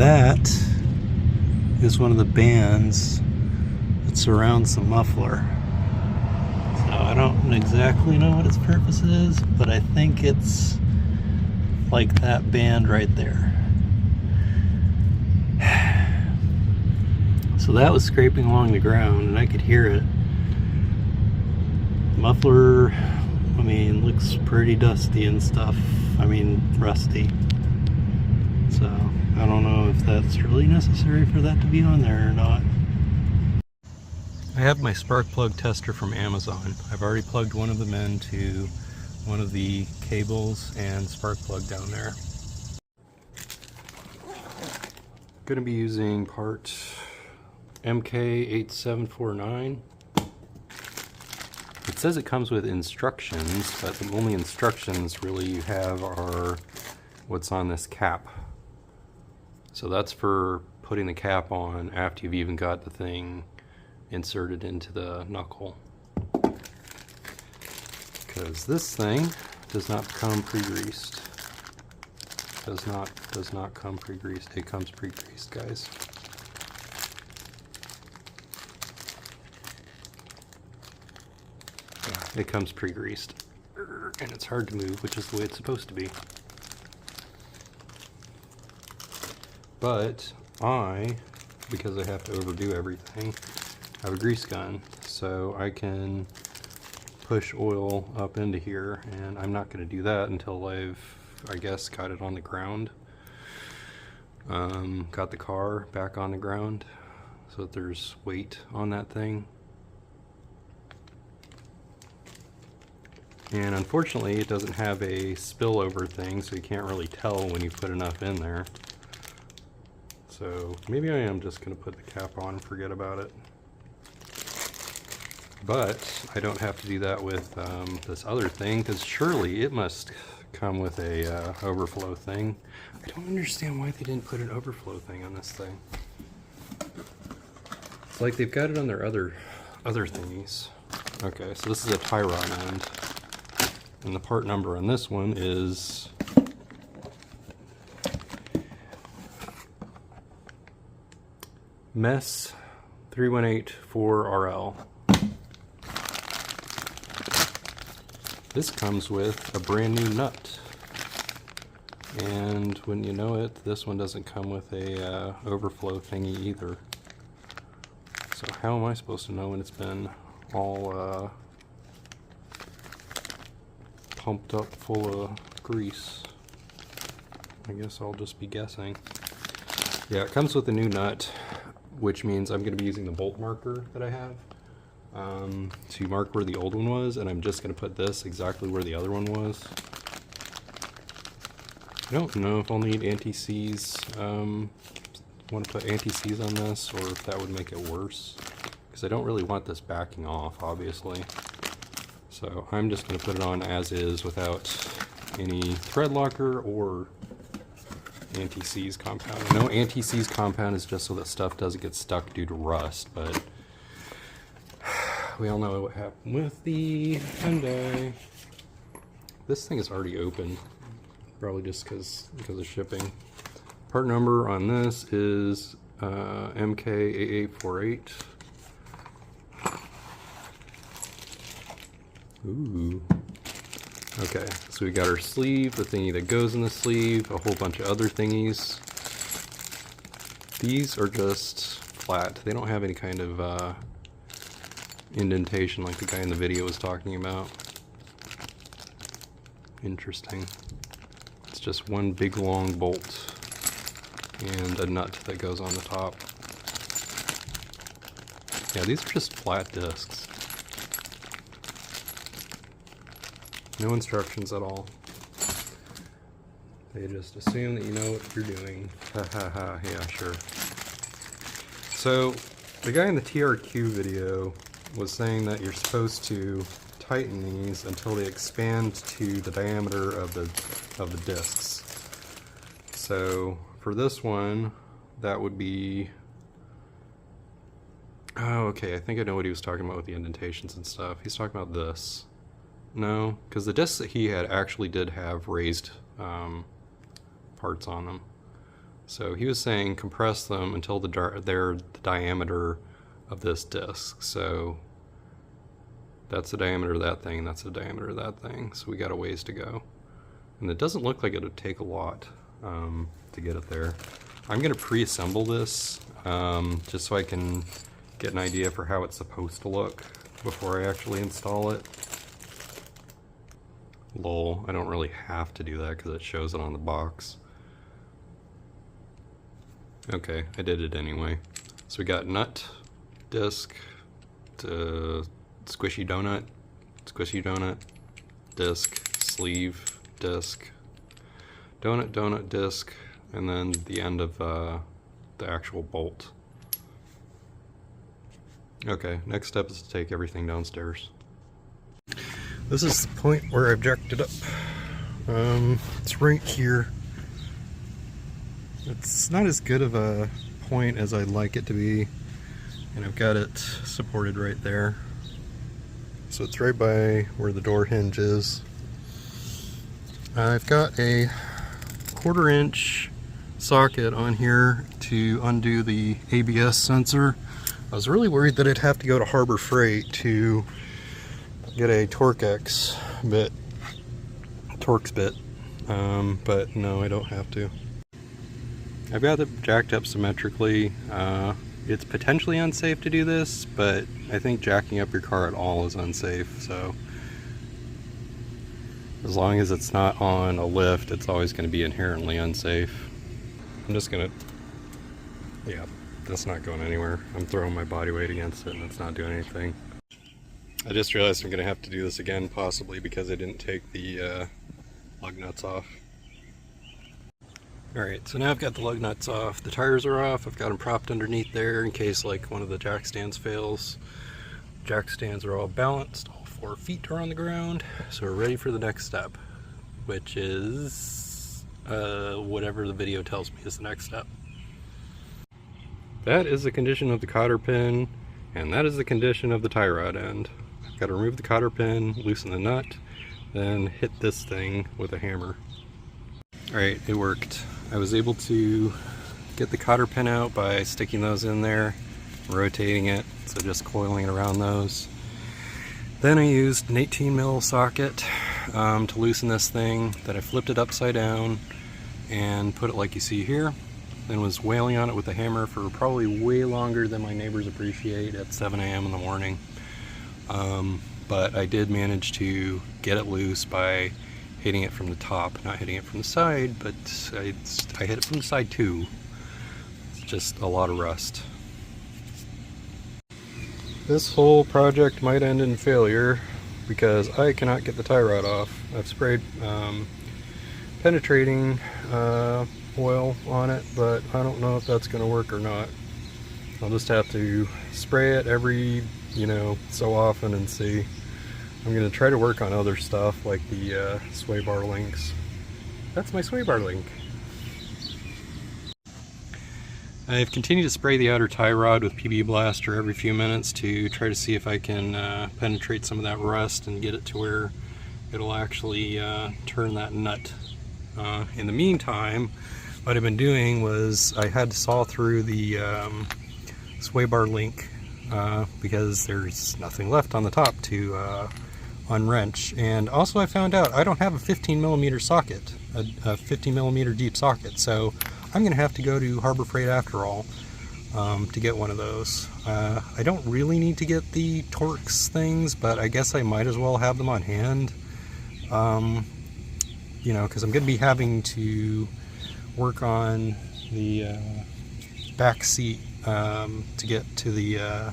that is one of the bands that surrounds the muffler. So I don't exactly know what its purpose is, but I think it's like that band right there. So that was scraping along the ground and I could hear it. The muffler, I mean, looks pretty dusty and stuff. I mean, rusty. So I don't know if that's really necessary for that to be on there or not. I have my spark plug tester from Amazon. I've already plugged one of them into one of the cables and spark plug down there. Going to be using part MK8749. It says it comes with instructions, but the only instructions really you have are what's on this cap. So that's for putting the cap on after you've even got the thing inserted into the knuckle. Because this thing does not come pre-greased. Does not come pre-greased. It comes pre-greased, guys. It comes pre-greased, and it's hard to move, which is the way it's supposed to be. But because I have to overdo everything, have a grease gun, so I can push oil up into here, and I'm not going to do that until I guess, got it on the ground. Got the car back on the ground so that there's weight on that thing. And unfortunately it doesn't have a spillover thing, so you can't really tell when you put enough in there. So maybe I am just going to put the cap on and forget about it. But I don't have to do that with this other thing, because surely it must come with a overflow thing. I don't understand why they didn't put an overflow thing on this thing. It's like they've got it on their other thingies. Okay, so this is a tie rod end. And the part number on this one is MES 3184RL. This comes with a brand new nut. And when you know it, this one doesn't come with a overflow thingy either. So how am I supposed to know when it's been all pumped up full of grease? I guess I'll just be guessing. Yeah, it comes with a new nut, which means I'm going to be using the bolt marker that I have to mark where the old one was, and I'm just going to put this exactly where the other one was. I don't know if I'll need anti-seize. Want to put anti-seize on this, or if that would make it worse, because I don't really want this backing off, obviously. So I'm just going to put it on as is without any thread locker or anti-seize compound. I know anti-seize compound is just so that stuff doesn't get stuck due to rust, but we all know what happened with the Hyundai. This thing is already open, probably just because of shipping. Part number on this is MK8848. Ooh. Okay, so we got our sleeve, the thingy that goes in the sleeve, a whole bunch of other thingies. These are just flat. They don't have any kind of indentation like the guy in the video was talking about. Interesting. It's just one big long bolt and a nut that goes on the top. Yeah, these are just flat discs. No instructions at all. They just assume that you know what you're doing. Ha ha ha, yeah, sure. So, the guy in the TRQ video was saying that you're supposed to tighten these until they expand to the diameter of the discs. So, for this one, that would be... Oh, okay, I think I know what he was talking about with the indentations and stuff. He's talking about this. No, because the discs that he had actually did have raised parts on them. So he was saying compress them until they're the diameter of this disc. So that's the diameter of that thing, that's the diameter of that thing. So we got a ways to go. And it doesn't look like it would take a lot to get it there. I'm gonna pre-assemble this just so I can get an idea for how it's supposed to look before I actually install it. Lol, I don't really have to do that because it shows it on the box. Okay, I did it anyway. So we got nut, disc, squishy donut, disc, sleeve, disc, donut, disc, and then the end of the actual bolt. Okay, next step is to take everything downstairs. This is the point where I've jacked it up. It's right here. It's not as good of a point as I'd like it to be, and I've got it supported right there. So it's right by where the door hinge is. I've got a 1/4 inch socket on here to undo the ABS sensor. I was really worried that I'd have to go to Harbor Freight to get a Torx bit, but no, I don't have to. I've got it jacked up symmetrically. It's potentially unsafe to do this, but I think jacking up your car at all is unsafe, so as long as it's not on a lift, it's always going to be inherently unsafe. I'm just gonna, yeah, that's not going anywhere. I'm throwing my body weight against it and it's not doing anything. I just realized I'm going to have to do this again, possibly because I didn't take the lug nuts off. Alright, so now I've got the lug nuts off, the tires are off, I've got them propped underneath there in case like one of the jack stands fails. Jack stands are all balanced, all 4 feet are on the ground, so we're ready for the next step, which is whatever the video tells me is the next step. That is the condition of the cotter pin, and that is the condition of the tie rod end. I've got to remove the cotter pin, loosen the nut, then hit this thing with a hammer. Alright, it worked. I was able to get the cotter pin out by sticking those in there, rotating it, so just coiling it around those. Then I used an 18mm socket to loosen this thing, then I flipped it upside down and put it like you see here, then was wailing on it with a hammer for probably way longer than my neighbors appreciate at 7 a.m. in the morning. But I did manage to get it loose by hitting it from the top, not hitting it from the side, but I hit it from the side too. It's just a lot of rust. This whole project might end in failure because I cannot get the tie rod off. I've sprayed penetrating oil on it, but I don't know if that's going to work or not. I'll just have to spray it every, so often and see. I'm going to try to work on other stuff like the sway bar links. That's my sway bar link. I've continued to spray the outer tie rod with PB Blaster every few minutes to try to see if I can penetrate some of that rust and get it to where it'll actually turn that nut. In the meantime, what I've been doing was I had to saw through the sway bar link because there's nothing left on the top to unwrench. And also I found out I don't have a 15mm socket, a 15mm deep socket, so I'm going to have to go to Harbor Freight after all to get one of those. I don't really need to get the Torx things, but I guess I might as well have them on hand. Because I'm going to be having to work on the back seat to get to the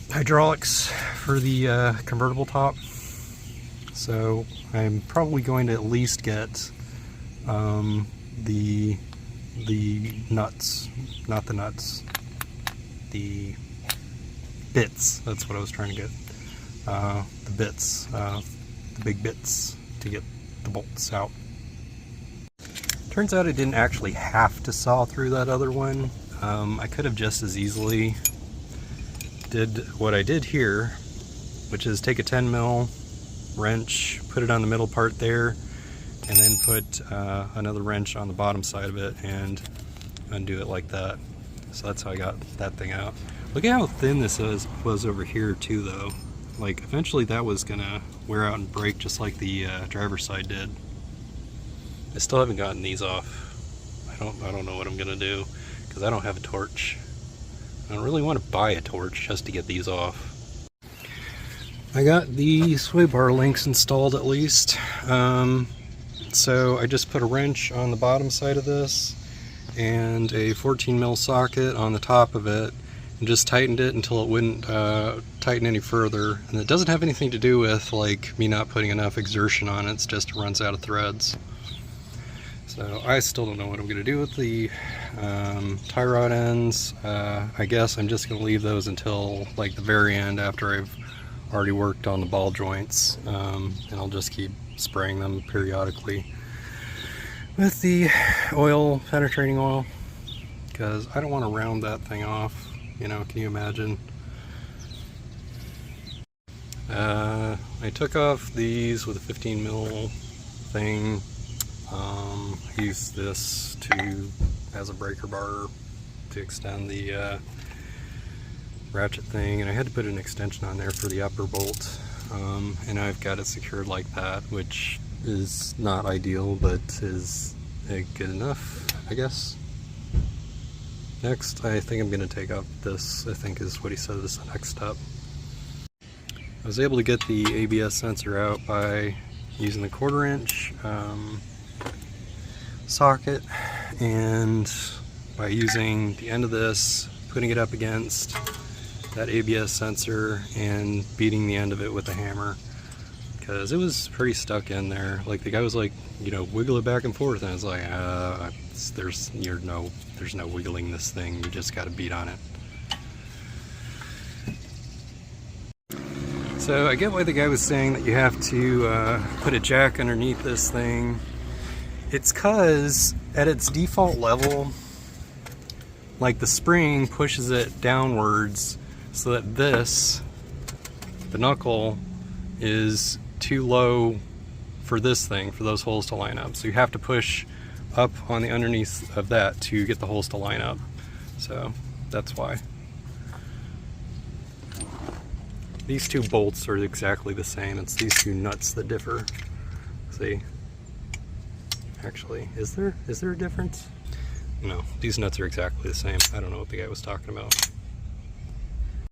hydraulics for the convertible top. So I'm probably going to at least get the nuts, not the nuts, the bits, that's what I was trying to get, the bits, the big bits to get the bolts out. Turns out I didn't actually have to saw through that other one. I could have just as easily did what I did here, which is take a 10mm wrench, put it on the middle part there, and then put another wrench on the bottom side of it and undo it like that. So that's how I got that thing out. Look at how thin this was over here too though. Like eventually that was gonna wear out and break just like the driver's side did. I still haven't gotten these off. I don't know what I'm gonna do because I don't have a torch. I don't really want to buy a torch just to get these off. I got the sway bar links installed at least. So I just put a wrench on the bottom side of this and a 14mm socket on the top of it and just tightened it until it wouldn't tighten any further. And it doesn't have anything to do with like me not putting enough exertion on it, it's just it runs out of threads. So I still don't know what I'm going to do with the tie rod ends. I guess I'm just going to leave those until like the very end after I've already worked on the ball joints, and I'll just keep spraying them periodically with the oil, penetrating oil, because I don't want to round that thing off, you know, can you imagine? I took off these with a 15mm thing. I used this as a breaker bar to extend the ratchet thing, and I had to put an extension on there for the upper bolt, and I've got it secured like that, which is not ideal, but is good enough, I guess. Next, I think I'm going to take out this, I think is what he said is the next step. I was able to get the ABS sensor out by using the 1/4 inch socket, and by using the end of this, putting it up against that ABS sensor and beating the end of it with a hammer, because it was pretty stuck in there. Like the guy was like, you know, wiggle it back and forth, and I was like, there's no wiggling this thing, you just got to beat on it. So I get why the guy was saying that you have to put a jack underneath this thing. It's cause at its default level, like the spring pushes it downwards so that this, the knuckle, is too low for this thing, for those holes to line up. So you have to push up on the underneath of that to get the holes to line up. So that's why. These two bolts are exactly the same. It's these two nuts that differ. See? Actually, is there a difference? No, these nuts are exactly the same. I don't know what the guy was talking about.